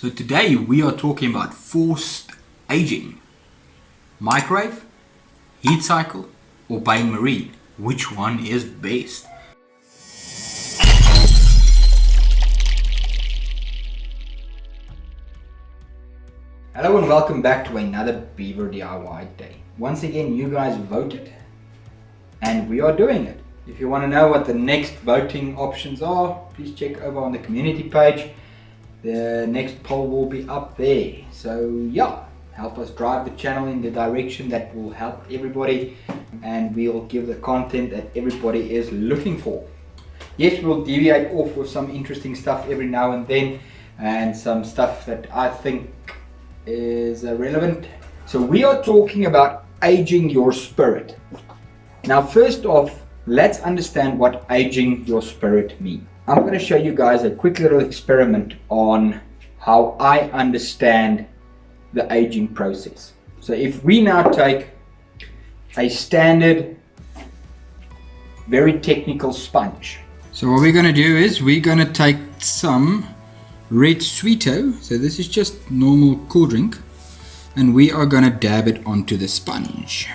So today we are talking about forced aging. Microwave, heat cycle, or bain-marie. Which one is best? Hello and welcome back to another Beaver DIY day. Once again, you guys voted and we are doing it. If you want to know what the next voting options are, please check over on the community page. The next poll will be up there. So yeah, help us drive the channel in the direction that will help everybody, and we'll give the content that everybody is looking for. Yes, we'll deviate off with some interesting stuff every now and then, and some stuff that I think is relevant. So we are talking about aging your spirit. Now first off, let's understand what aging your spirit means. I'm going to show you guys a quick little experiment on how I understand the aging process. So if we now take a standard, very technical sponge. So what we're going to do is we're going to take some red sweeto. So this is just normal cool drink. And we are going to dab it onto the sponge.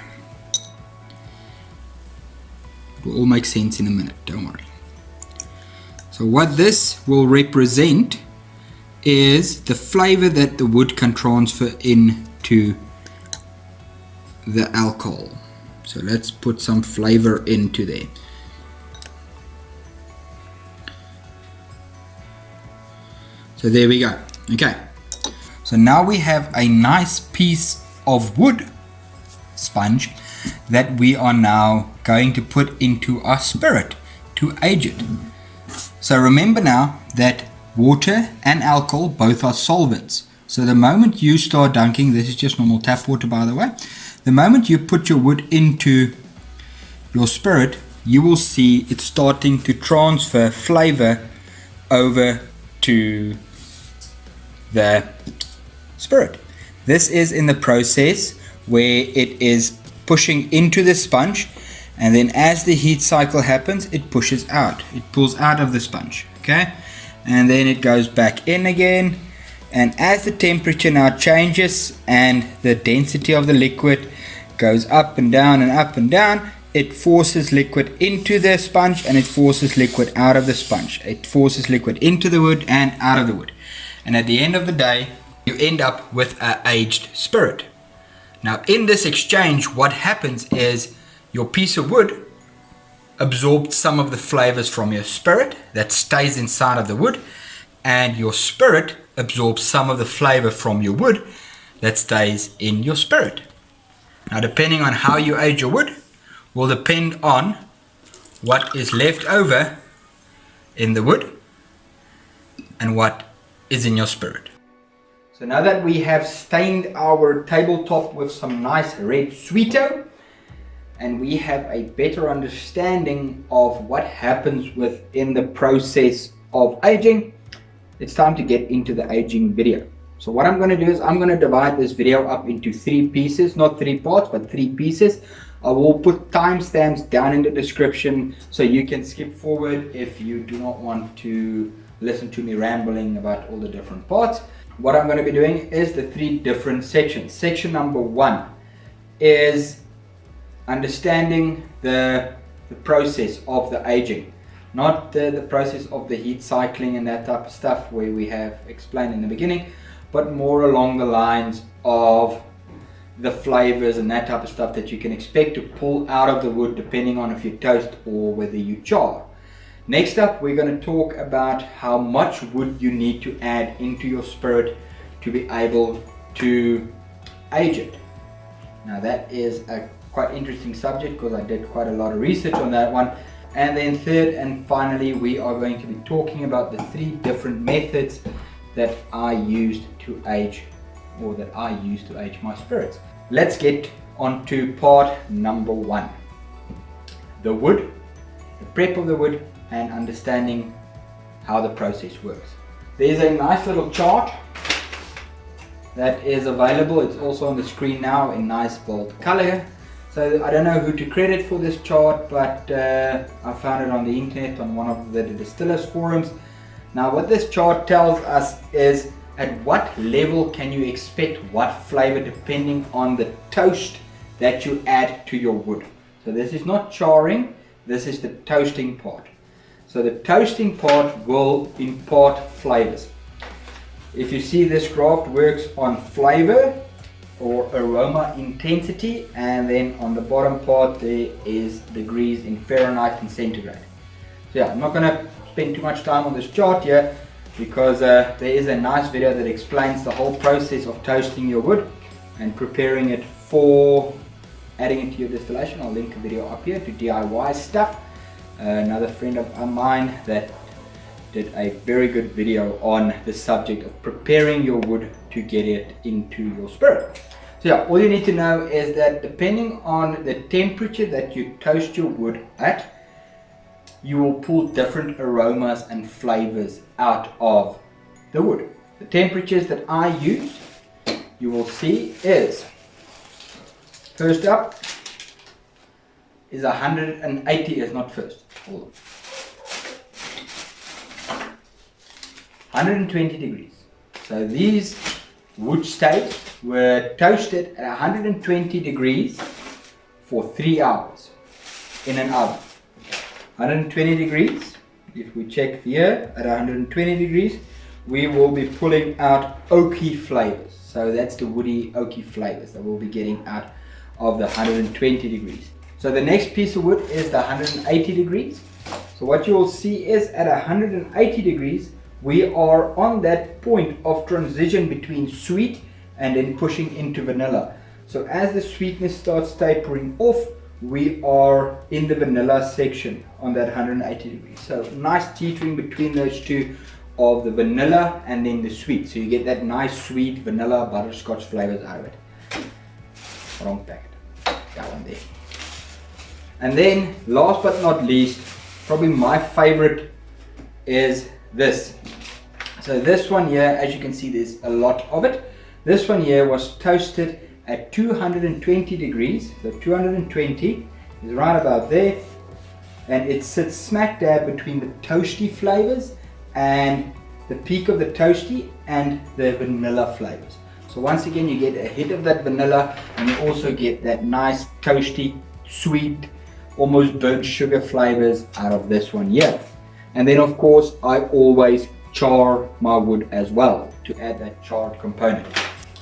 It will all make sense in a minute, don't worry. So what this will represent is the flavor that the wood can transfer into the alcohol. So let's put some flavor into there. So there we go. Okay. So now we have a nice piece of wood sponge that we are now going to put into our spirit to age it. So remember now that water and alcohol both are solvents. So the moment you start dunking, this is just normal tap water by the way, the moment you put your wood into your spirit, you will see it starting to transfer flavor over to the spirit. This is in the process where it is pushing into the sponge, and then as the heat cycle happens, it pushes out. It pulls out of the sponge, okay? And then it goes back in again. And as the temperature now changes and the density of the liquid goes up and down and up and down, it forces liquid into the sponge and it forces liquid out of the sponge. It forces liquid into the wood and out of the wood. And at the end of the day, you end up with an aged spirit. Now in this exchange, what happens is your piece of wood absorbed some of the flavors from your spirit that stays inside of the wood, and your spirit absorbs some of the flavor from your wood that stays in your spirit. Now depending on how you age your wood will depend on what is left over in the wood and what is in your spirit. So now that we have stained our tabletop with some nice red sweeto, and we have a better understanding of what happens within the process of aging, it's time to get into the aging video. So what I'm going to do is I'm going to divide this video up into 3 pieces, not 3 parts, but 3 pieces. I will put timestamps down in the description so you can skip forward if you do not want to listen to me rambling about all the different parts. What I'm going to be doing is the 3 different sections. Section number 1 is understanding the process of the aging, not the process of the heat cycling and that type of stuff where we have explained in the beginning, but more along the lines of the flavors and that type of stuff that you can expect to pull out of the wood depending on if you toast or whether you char. Next up, we're going to talk about how much wood you need to add into your spirit to be able to age it. Now that is a quite interesting subject because I did quite a lot of research on that one. And then third and finally, we are going to be talking about the 3 different methods that I used to age, or that I use to age my spirits. Let's get on to part number 1. The wood, the prep of the wood, and understanding how the process works. There's a nice little chart that is available. It's also on the screen now in nice bold color. So I don't know who to credit for this chart, but I found it on the internet on one of the distillers forums. Now what this chart tells us is at what level can you expect what flavor depending on the toast that you add to your wood. So this is not charring, this is the toasting part. So the toasting part will impart flavors. If you see, this graph works on flavor or aroma intensity, and then on the bottom part there is degrees in Fahrenheit and centigrade. So yeah, I'm not going to spend too much time on this chart here because there is a nice video that explains the whole process of toasting your wood and preparing it for adding it to your distillation. I'll link a video up here to DIY stuff. Another friend of mine that did a very good video on the subject of preparing your wood to get it into your spirit. So yeah, all you need to know is that depending on the temperature that you toast your wood at, you will pull different aromas and flavors out of the wood. The temperatures that I use, you will see, is first up is 180, is not first, hold on. 120 degrees. So these wood staves were toasted at 120 degrees for 3 hours in an oven. 120 degrees, if we check here at 120 degrees, we will be pulling out oaky flavors. So that's the woody oaky flavors that we'll be getting out of the 120 degrees. So the next piece of wood is the 180 degrees. So what you will see is at 180 degrees, we are on that point of transition between sweet and then pushing into vanilla. So as the sweetness starts tapering off, we are in the vanilla section on that 180 degrees. So nice teetering between those two of the vanilla and then the sweet. So you get that nice sweet vanilla butterscotch flavors out of it. Wrong packet. That one there. And then last but not least, probably my favorite is this. So this one here, as you can see, there's a lot of it. This one here was toasted at 220 degrees. So 220 is right about there. And it sits smack dab between the toasty flavors and the peak of the toasty and the vanilla flavors. So once again, you get a hit of that vanilla and you also get that nice toasty, sweet, almost burnt sugar flavors out of this one here. And then of course, I always char my wood as well to add that charred component.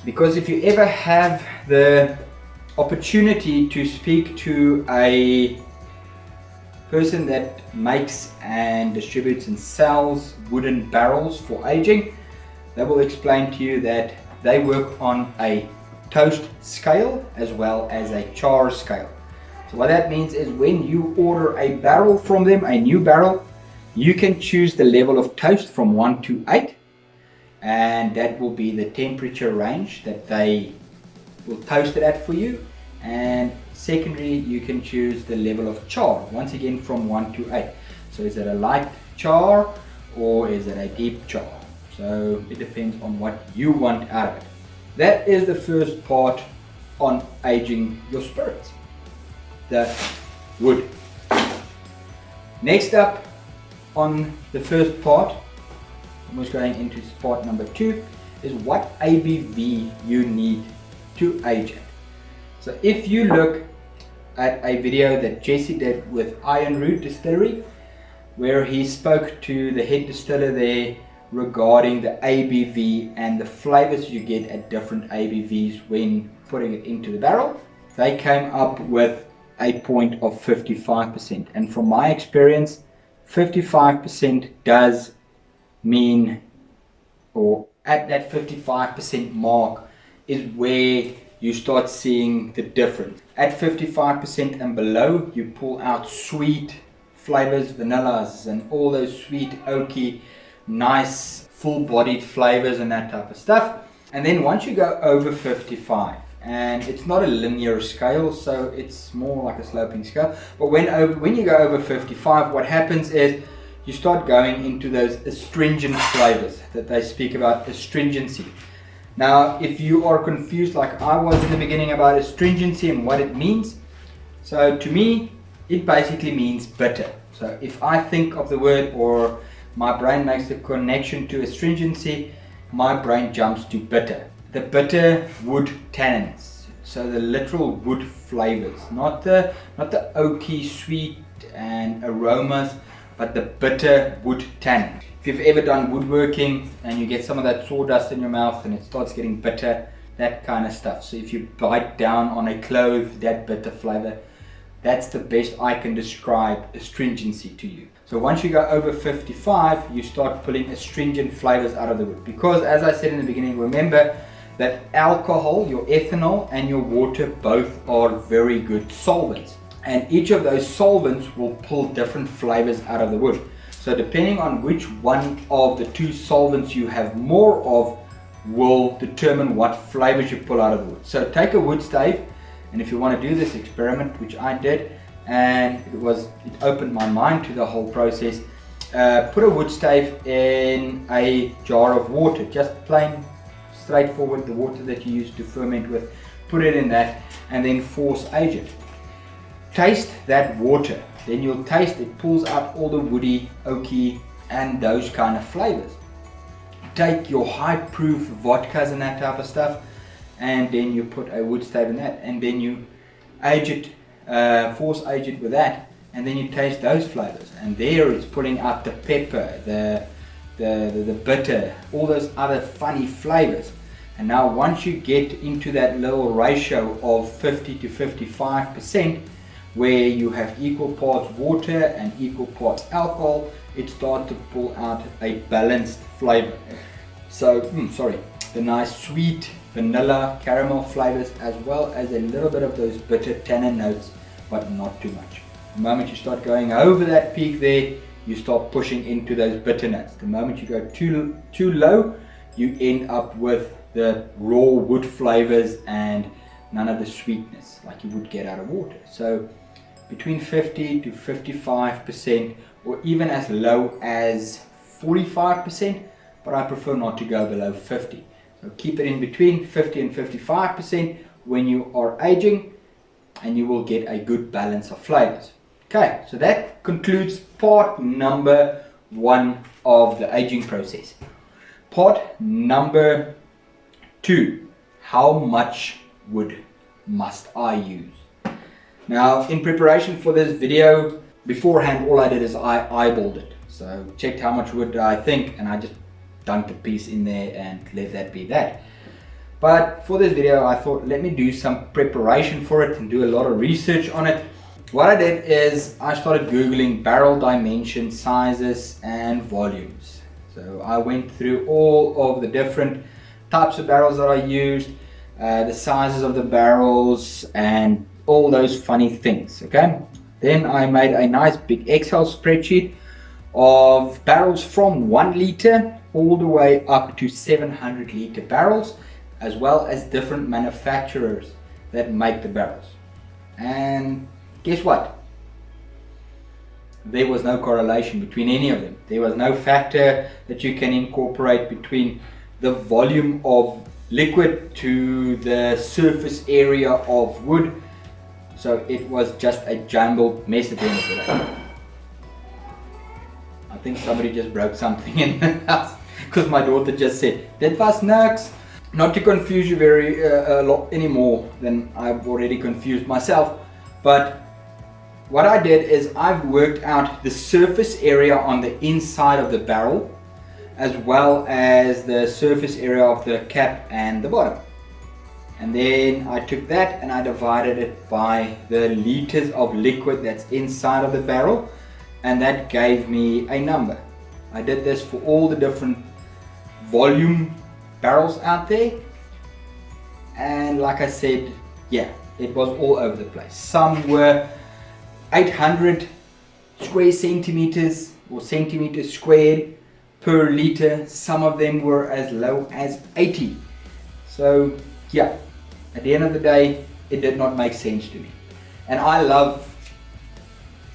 Because if you ever have the opportunity to speak to a person that makes and distributes and sells wooden barrels for aging, they will explain to you that they work on a toast scale as well as a char scale. So what that means is when you order a barrel from them, a new barrel, you can choose the level of toast from 1 to 8, and that will be the temperature range that they will toast it at for you. And secondly, you can choose the level of char, once again from 1 to 8. So is it a light char or is it a deep char? So it depends on what you want out of it. That is the first part on aging your spirits, the wood. Next up on the first part, almost going into part number 2, is what ABV you need to age it. So if you look at a video that Jesse did with Iron Root Distillery, where he spoke to the head distiller there regarding the ABV and the flavors you get at different ABVs when putting it into the barrel, they came up with a point of 55%. And from my experience, 55% does mean, or at that 55% mark is where you start seeing the difference. At 55% and below, you pull out sweet flavors, vanillas and all those sweet, oaky, nice, full-bodied flavors and that type of stuff. And then once you go over 55, and it's not a linear scale, so it's more like a sloping scale, but when you go over 55, what happens is you start going into those astringent flavors that they speak about, astringency. Now, if you are confused like I was in the beginning about astringency and what it means, so to me, it basically means bitter. So if I think of the word, or my brain makes the connection to astringency, my brain jumps to bitter. The bitter wood tannins, so the literal wood flavors, not the oaky, sweet and aromas, but the bitter wood tannin. If you've ever done woodworking and you get some of that sawdust in your mouth and it starts getting bitter, that kind of stuff. So if you bite down on a clove, that bitter flavor, that's the best I can describe astringency to you. So once you go over 55, you start pulling astringent flavors out of the wood. Because as I said in the beginning, remember that alcohol, your ethanol and your water both are very good solvents. And each of those solvents will pull different flavors out of the wood. So depending on which one of the two solvents you have more of will determine what flavors you pull out of the wood. So take a wood stave, and if you want to do this experiment, which I did, and it opened my mind to the whole process, put a wood stave in a jar of water, just plain straightforward, the water that you use to ferment with, put it in that and then force age it. Taste that water, then you'll taste it pulls out all the woody, oaky and those kind of flavors. Take your high proof vodkas and that type of stuff, and then you put a wood stave in that, and then you age it, force age it with that, and then you taste those flavors, and there it's pulling out the pepper, the bitter, all those other funny flavors. And now once you get into that little ratio of 50 to 55%, where you have equal parts water and equal parts alcohol, it starts to pull out a balanced flavor. So, the nice sweet vanilla caramel flavors, as well as a little bit of those bitter tannin notes, but not too much. The moment you start going over that peak there, you start pushing into those bitter notes. The moment you go too low, you end up with the raw wood flavors and none of the sweetness like you would get out of water. So between 50 to 55%, or even as low as 45%, but I prefer not to go below 50. So keep it in between 50 and 55% when you are aging, and you will get a good balance of flavors. Okay, so that concludes part number 1 of the aging process. Part number 2, how much wood must I use? Now, in preparation for this video, beforehand all I did is I eyeballed it. So checked how much wood I think, and I just dunked a piece in there and let that be that. But for this video I thought, let me do some preparation for it and do a lot of research on it. What I did is I started googling barrel dimensions, sizes and volumes. So I went through all of the different types of barrels that I used, the sizes of the barrels and all those funny things. Okay, then I made a nice big Excel spreadsheet of barrels from 1 liter all the way up to 700 liter barrels, as well as different manufacturers that make the barrels. And guess what? There was no correlation between any of them. There was no factor that you can incorporate between the volume of liquid to the surface area of wood. So it was just a jumbled mess at the end of the day. I think somebody just broke something in the house, because my daughter just said, "That was niks." Not to confuse you a lot anymore than I've already confused myself, but what I did is I've worked out the surface area on the inside of the barrel, as well as the surface area of the cap and the bottom. And then I took that and I divided it by the liters of liquid that's inside of the barrel, and that gave me a number. I did this for all the different volume barrels out there, and like I said, yeah, it was all over the place. Some were 800 square centimeters or centimeters squared per liter. Some of them were as low as 80. So yeah, at the end of the day, it did not make sense to me. And I love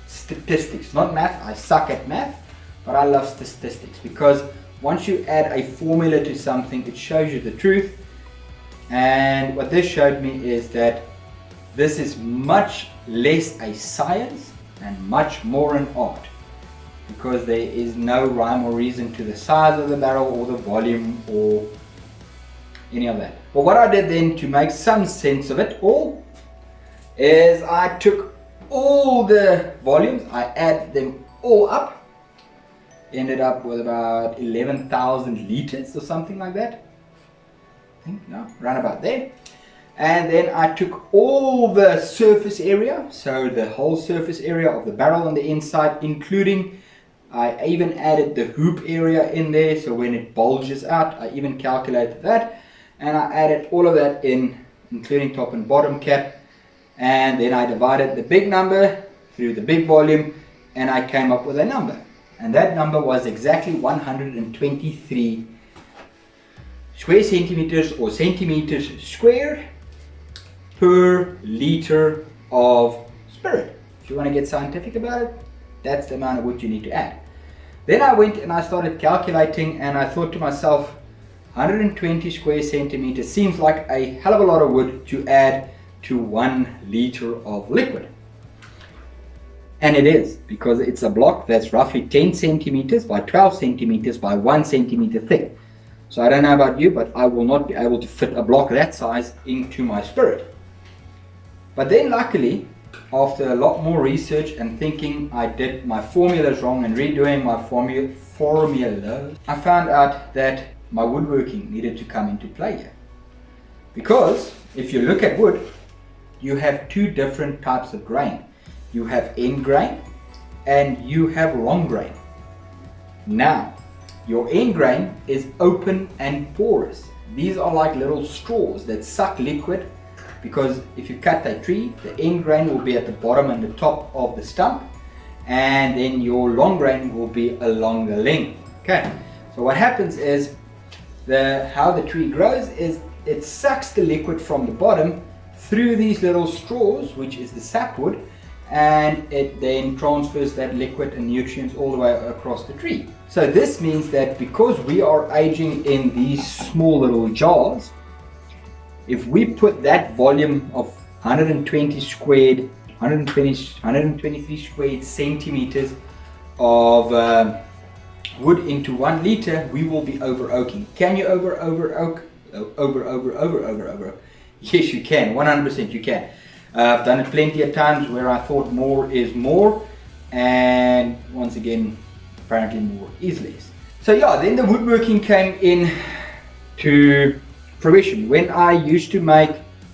statistics, not math. I suck at math, but I love statistics, because once you add a formula to something, it shows you the truth. And what this showed me is that this is much less a science and much more an art. because there is no rhyme or reason to the size of the barrel or the volume or any of that. But what I did then to make some sense of it all is I took all the volumes, I added them all up, ended up with about 11,000 liters or something like that. I think, no, around about there. And then I took all the surface area, so the whole surface area of the barrel on the inside, including, I even added the hoop area in there, so when it bulges out, I even calculated that. And I added all of that in, including top and bottom cap. And then I divided the big number through the big volume, and I came up with a number. And that number was exactly 123 square centimeters or centimeters squared per liter of spirit. If you want to get scientific about it, that's the amount of wood you need to add. Then I went and I started calculating, and I thought to myself, 120 square centimeters seems like a hell of a lot of wood to add to 1 liter of liquid. And it is, because it's a block that's roughly 10 centimeters by 12 centimeters by 1 centimeter thick. So I don't know about you, but I will not be able to fit a block that size into my spirit. But then luckily, after a lot more research and thinking I did my formulas wrong and redoing my formula, I found out that my woodworking needed to come into play here. Because if you look at wood, you have two different types of grain. You have end grain and you have long grain. Now, your end grain is open and porous. These are like little straws that suck liquid, because if you cut a tree, the end grain will be at the bottom and the top of the stump, and then your long grain will be along the length. Okay, so what happens is how the tree grows is it sucks the liquid from the bottom through these little straws, which is the sapwood, and it then transfers that liquid and nutrients all the way across the tree. So this means that because we are aging in these small little jars, if we put that volume of 123 squared centimeters of wood into 1 liter, we will be over oaking. Can you over oak? Over? Yes, you can. 100% you can. I've done it plenty of times where I thought more is more, and once again, apparently more is less. So yeah, then the woodworking came in to fruition. When I used to make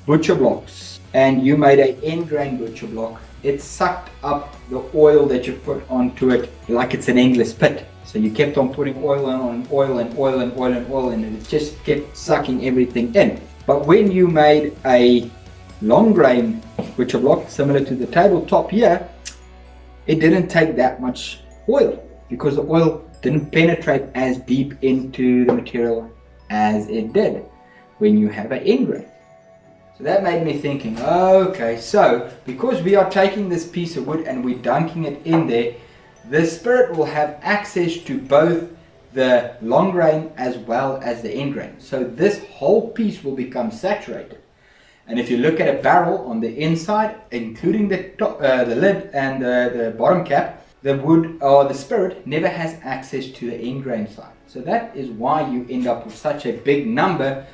butcher blocks and you made an end grain butcher block, it sucked up the oil that you put onto it like it's an endless pit. So you kept on putting oil on oil and oil and oil and oil, and it just kept sucking everything in. But when you made a long grain butcher block similar to the tabletop here, it didn't take that much oil, because the oil didn't penetrate as deep into the material as it did when you have an end grain. So that made me thinking, okay, so because we are taking this piece of wood and we're dunking it in there, the spirit will have access to both the long grain as well as the end grain. So this whole piece will become saturated. And if you look at a barrel on the inside, including the top, the lid and the bottom cap, the wood or the spirit never has access to the end grain side. So that is why you end up with such a big number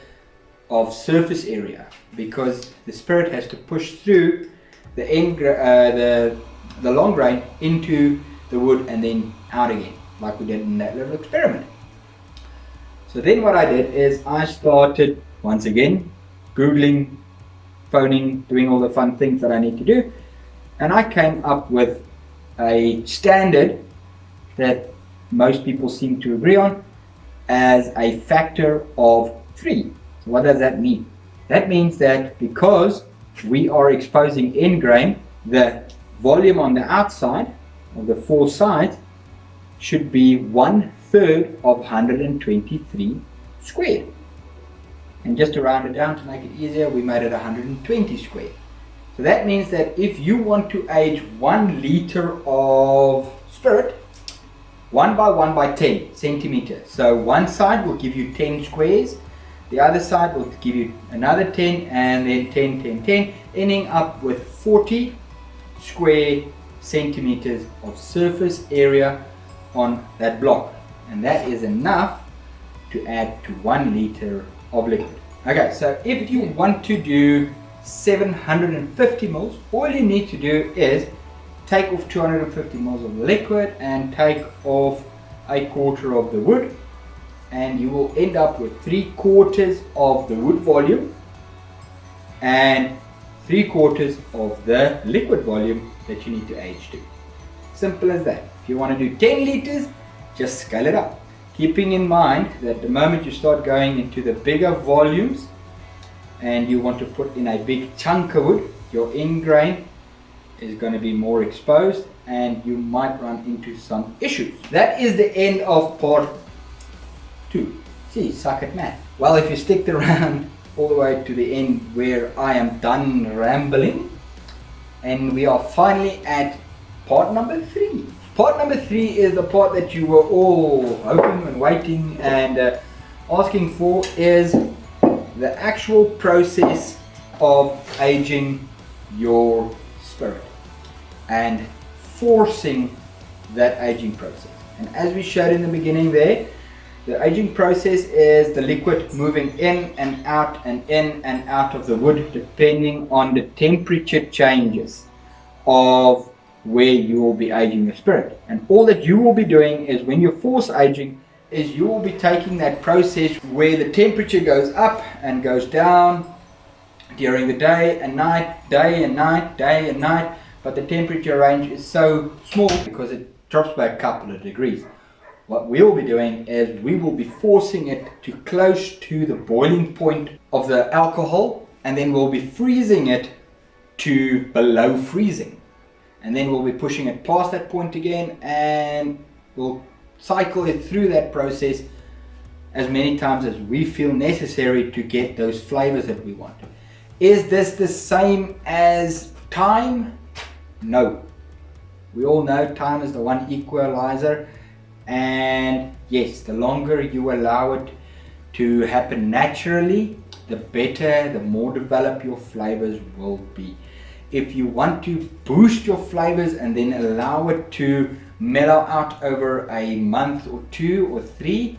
of surface area, because the spirit has to push through the the long grain into the wood and then out again, like we did in that little experiment. So then what I did is I started once again Googling, phoning, doing all the fun things that I need to do, and I came up with a standard that most people seem to agree on as a factor of 3. So what does that mean? That means that because we are exposing end grain, the volume on the outside of the 4 sides should be 1/3 of 123 squared. And just to round it down to make it easier, we made it 120 squared. So that means that if you want to age 1 liter of spirit, 1 by 1 by 10 centimeters. So one side will give you 10 squares, the other side will give you another 10, and then 10, 10, 10, ending up with 40 square centimeters of surface area on that block, and that is enough to add to 1 liter of liquid. Okay, so if you want to do 750 mils, all you need to do is take off 250 mils of the liquid and take off 1/4 of the wood, and you will end up with 3/4 of the wood volume and 3/4 of the liquid volume that you need to age to. Simple as that. If you want to do 10 liters, just scale it up. Keeping in mind that the moment you start going into the bigger volumes and you want to put in a big chunk of wood, your end grain is going to be more exposed and you might run into some issues. That is the end of part 2. See, suck at math. Well, if you stick around all the way to the end where I am done rambling, and we are finally at part number 3. Part number 3 is the part that you were all hoping and waiting and asking for, is the actual process of aging your spirit and forcing that aging process. And as we showed in the beginning there, the aging process is the liquid moving in and out and in and out of the wood depending on the temperature changes of where you will be aging your spirit. And all that you will be doing is, when you force aging, is you will be taking that process where the temperature goes up and goes down during the day and night, day and night, day and night, but the temperature range is so small because it drops by a couple of degrees. What we'll be doing is we will be forcing it to close to the boiling point of the alcohol, and then we'll be freezing it to below freezing. And then we'll be pushing it past that point again, and we'll cycle it through that process as many times as we feel necessary to get those flavors that we want. Is this the same as time? No. We all know time is the one equalizer, and yes, the longer you allow it to happen naturally, the better, the more developed your flavors will be. If you want to boost your flavors and then allow it to mellow out over a month or 2 or 3,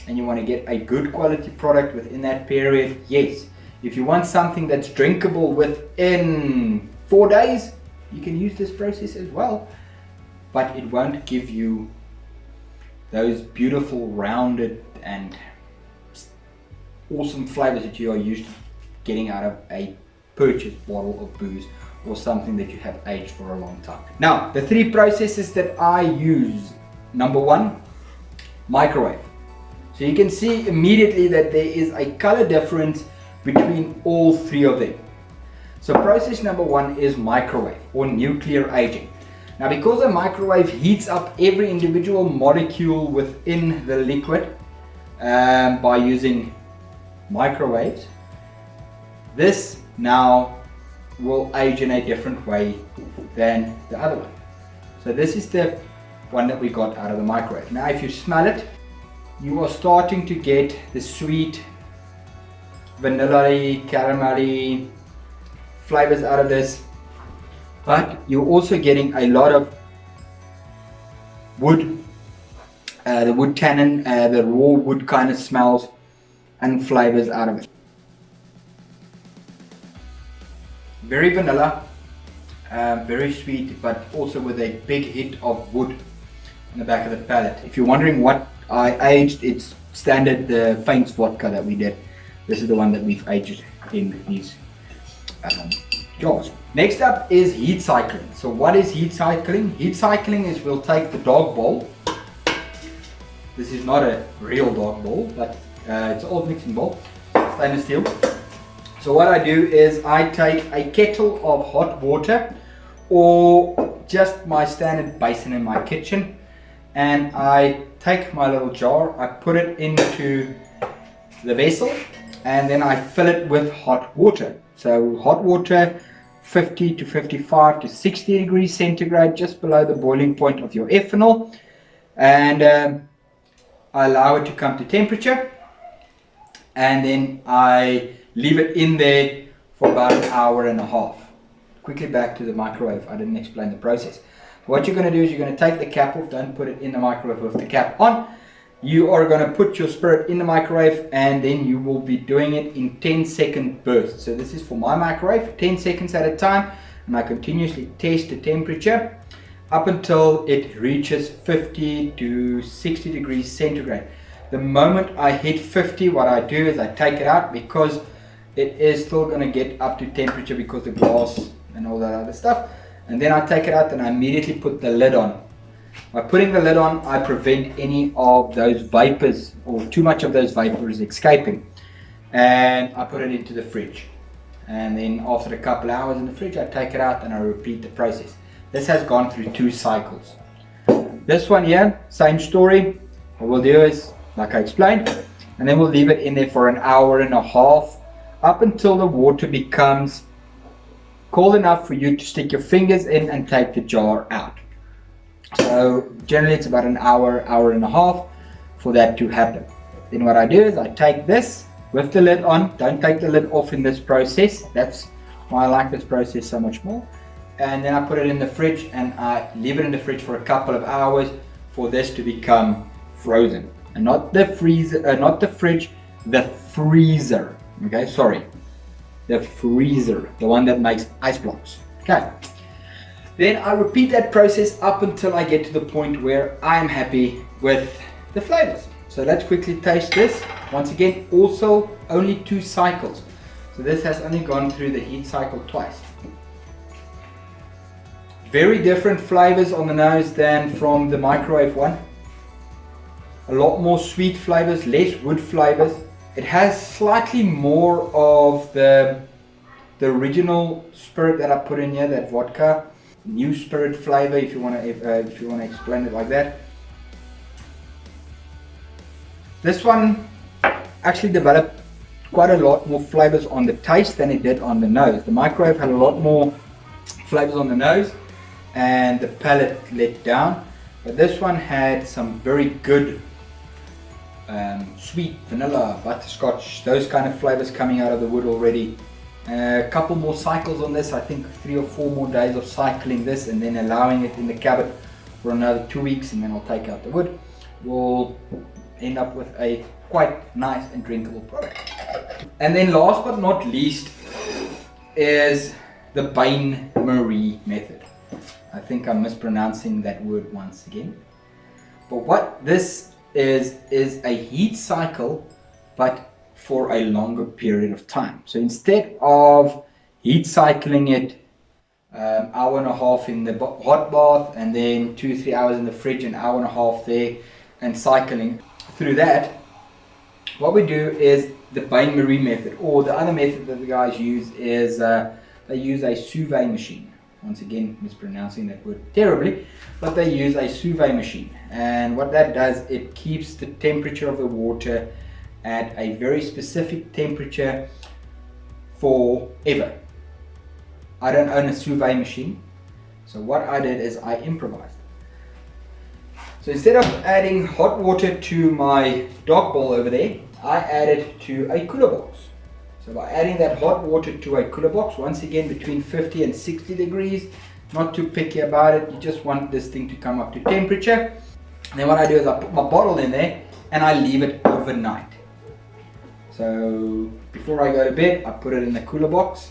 and you want to get a good quality product within that period, yes. If you want something that's drinkable within 4 days, you can use this process as well, but it won't give you those beautiful, rounded and awesome flavors that you are used to getting out of a purchased bottle of booze or something that you have aged for a long time. Now, the 3 processes that I use. Number 1, microwave. So you can see immediately that there is a color difference between all 3 of them. So process number 1 is microwave or nuclear aging. Now, because the microwave heats up every individual molecule within the liquid by using microwaves, this now will age in a different way than the other one. So this is the one that we got out of the microwave. Now if you smell it, you are starting to get the sweet vanilla-y, caramel-y flavors out of this, but you're also getting a lot of wood, the wood tannin, the raw wood kind of smells and flavors out of it. Very vanilla, very sweet, but also with a big hit of wood in the back of the palate. If you're wondering what I aged, it's standard the Faints vodka that we did. This is the one that we've aged in these jars. Next up is heat cycling. So what is heat cycling? Heat cycling is we'll take the dog bowl. This is not a real dog bowl, but it's an old mixing bowl, stainless steel. So what I do is I take a kettle of hot water or just my standard basin in my kitchen, and I take my little jar, I put it into the vessel, and then I fill it with hot water. So hot water, 50 to 55 to 60 degrees centigrade, just below the boiling point of your ethanol, and I allow it to come to temperature, and then I leave it in there for about an hour and a half. Quickly back to the microwave, I didn't explain the process. What you're going to do is you're going to take the cap off. Don't put it in the microwave with the cap on. You are going to put your spirit in the microwave, and then you will be doing it in 10-second bursts. So this is for my microwave, 10 seconds at a time, and I continuously test the temperature up until it reaches 50 to 60 degrees centigrade. The moment I hit 50, what I do is I take it out, because it is still going to get up to temperature because the glass and all that other stuff. And then I take it out and I immediately put the lid on. By putting the lid on, I prevent any of those vapors, or too much of those vapors, escaping. And I put it into the fridge. And then after a couple of hours in the fridge, I take it out and I repeat the process. This has gone through 2 cycles. This one here, same story. What we'll do is, like I explained, and then we'll leave it in there for an hour and a half, up until the water becomes cold enough for you to stick your fingers in and take the jar out. So generally it's about an hour, hour and a half for that to happen. Then what I do is I take this with the lid on. Don't take the lid off in this process. That's why I like this process so much more. And then I put it in the fridge and I leave it in the fridge for a couple of hours for this to become frozen. And not the freezer, not the fridge, the freezer. Okay, sorry. The freezer, the one that makes ice blocks. Okay. Then I repeat that process up until I get to the point where I am happy with the flavors. So let's quickly taste this. Once again, also only 2 cycles. So this has only gone through the heat cycle twice. Very different flavors on the nose than from the microwave one. A lot more sweet flavors, less wood flavors. It has slightly more of the original spirit that I put in here, that vodka. New spirit flavor, if you want to explain it like that. This one actually developed quite a lot more flavors on the taste than it did on the nose. The microwave had a lot more flavors on the nose and the palate let down, but this one had some very good sweet vanilla, butterscotch, those kind of flavors coming out of the wood already. A couple more cycles on this, I think 3 or 4 more days of cycling this and then allowing it in the cupboard for another 2 weeks, and then I'll take out the wood. We'll end up with a quite nice and drinkable product. And then last but not least is the bain-marie method. I think I'm mispronouncing that word once again. But what this is a heat cycle, but for a longer period of time. So instead of heat cycling it hour and a half in the hot bath and then 2-3 hours in the fridge, an hour and a half there, and cycling through that, what we do is the bain-marie method, or the other method that the guys use is they use a sous vide machine. Once again, mispronouncing that word terribly, but they use a sous vide machine, and what that does, it keeps the temperature of the water at a very specific temperature forever. I don't own a sous vide machine, so what I did is I improvised. So instead of adding hot water to my dog bowl over there, I added to a cooler box. So by adding that hot water to a cooler box, once again between 50 and 60 degrees, not too picky about it, you just want this thing to come up to temperature. And then what I do is I put my bottle in there and I leave it overnight. So before I go to bed, I put it in the cooler box.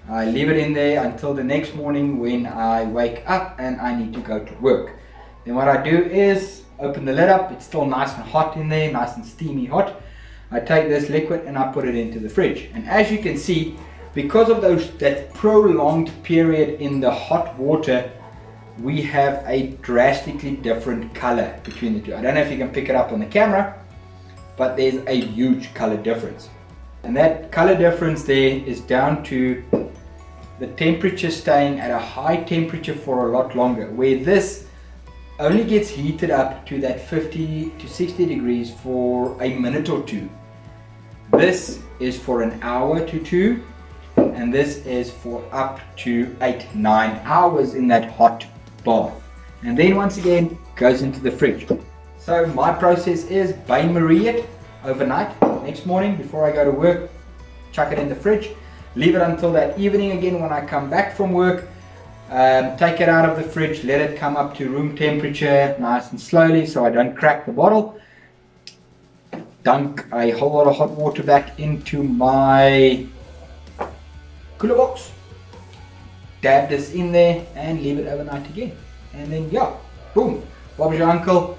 I leave it in there until the next morning when I wake up and I need to go to work. Then what I do is open the lid up. It's still nice and hot in there, nice and steamy hot. I take this liquid and I put it into the fridge. And as you can see, because of that prolonged period in the hot water, we have a drastically different color between the two. I don't know if you can pick it up on the camera, but there's a huge color difference. And that color difference there is down to the temperature staying at a high temperature for a lot longer, where this only gets heated up to that 50 to 60 degrees for a minute or two. This is for an hour to 2, and this is for up to 8-9 hours in that hot bath. And then once again goes into the fridge. So my process is bain-marie it overnight. Next morning before I go to work, chuck it in the fridge, leave it until that evening again when I come back from work, Take it out of the fridge, let it come up to room temperature nice and slowly so I don't crack the bottle. Dunk a whole lot of hot water back into my cooler box. Dab this in there and leave it overnight again. And then yeah, boom, Bob's your uncle.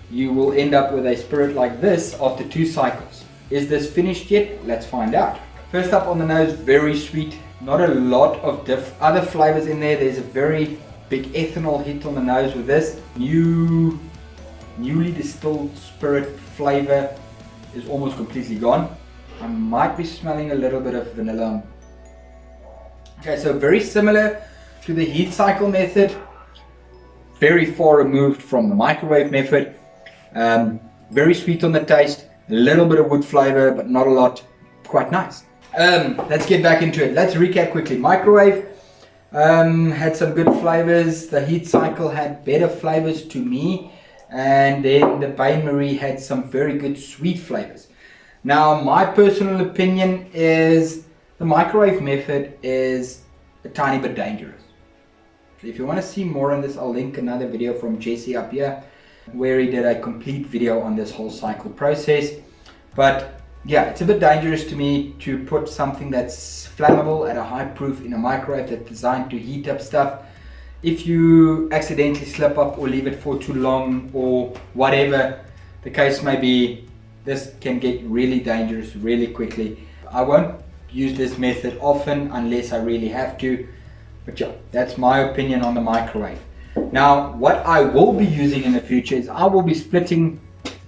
You will end up with a spirit like this after 2 cycles. Is this finished yet? Let's find out. First up on the nose, very sweet. Not a lot of other flavors in there. There's a very big ethanol hit on the nose with this. Newly distilled spirit flavor is almost completely gone. I might be smelling a little bit of vanilla. Okay, so very similar to the heat cycle method. Very far removed from the microwave method. Very sweet on the taste. A little bit of wood flavor, but not a lot. Quite nice. Let's get back into it. Let's recap quickly. Microwave had some good flavors. The heat cycle had better flavors to me, and then the Bain Marie had some very good sweet flavors. Now my personal opinion is the microwave method is a tiny bit dangerous. So if you want to see more on this, I'll link another video from Jesse up here where he did a complete video on this whole cycle process. But yeah, it's a bit dangerous to me to put something that's flammable at a high proof in a microwave that's designed to heat up stuff. If you accidentally slip up or leave it for too long or whatever the case may be, this can get really dangerous really quickly. I won't use this method often unless I really have to, but yeah, that's my opinion on the microwave. Now what I will be using in the future is I will be splitting,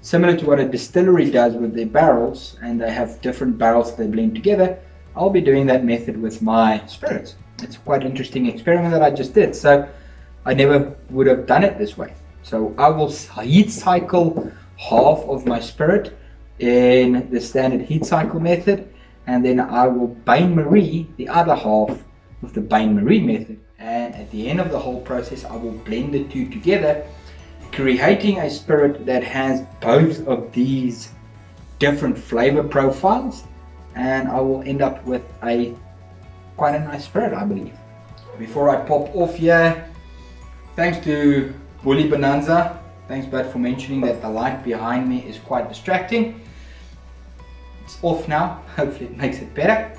similar to what a distillery does with their barrels, and they have different barrels they blend together. I'll be doing that method with my spirits. It's quite an interesting experiment that I just did, so I never would have done it this way. So I will heat cycle half of my spirit in the standard heat cycle method, and then I will Bain Marie the other half with the Bain Marie method, and at the end of the whole process I will blend the two together, creating a spirit that has both of these different flavor profiles, and I will end up with quite a nice spirit, I believe. Before I pop off here, thanks to Bully Bonanza. Thanks, bud, for mentioning that the light behind me is quite distracting. It's off now. Hopefully it makes it better.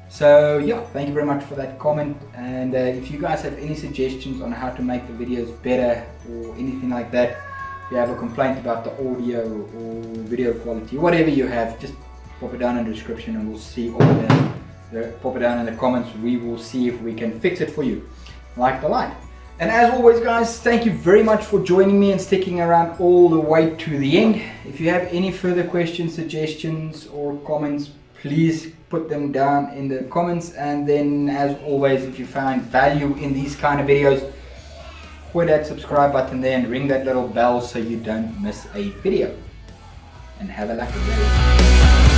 So yeah, thank you very much for that comment, and if you guys have any suggestions on how to make the videos better or anything like that, if you have a complaint about the audio or video quality, whatever you have, just pop it down in the description and we'll see, or pop it down in the comments. We will see if we can fix it for you, like the light. And as always guys, thank you very much for joining me and sticking around all the way to the end. If you have any further questions, suggestions or comments, please put them down in the comments. And then as always, if you find value in these kind of videos, hit that subscribe button there and ring that little bell so you don't miss a video. And have a lucky day.